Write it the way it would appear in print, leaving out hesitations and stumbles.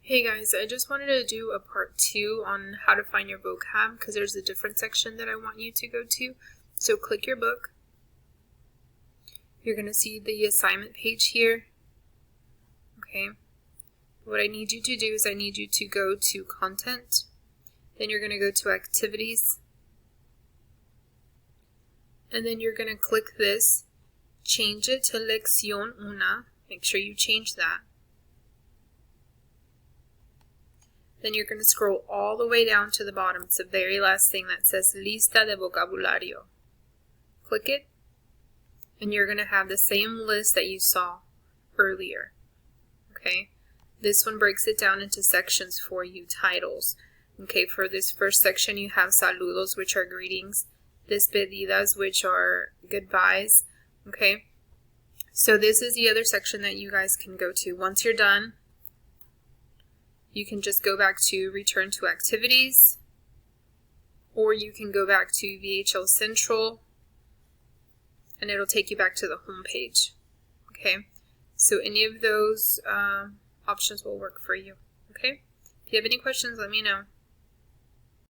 Hey guys, I just wanted to do a part 2 on how to find your vocab because there's a different section that I want you to go to. So click your book. You're going to see the assignment page here. Okay. What I need you to do is I need you to go to content. Then you're going to go to activities. And then you're going to click this. Change it to Lección 1. Make sure you change that. Then you're going to scroll all the way down to the bottom. It's the very last thing that says Lista de Vocabulario. Click it, and you're going to have the same list that you saw earlier. Okay? This one breaks it down into sections for you, titles. Okay, for this first section you have saludos, which are greetings, despedidas, which are goodbyes. Okay? So this is the other section that you guys can go to. Once you're done, you can just go back to return to activities, or you can go back to VHL Central, and it'll take you back to the home page. Okay, so any of those options will work for you. Okay, if you have any questions, let me know.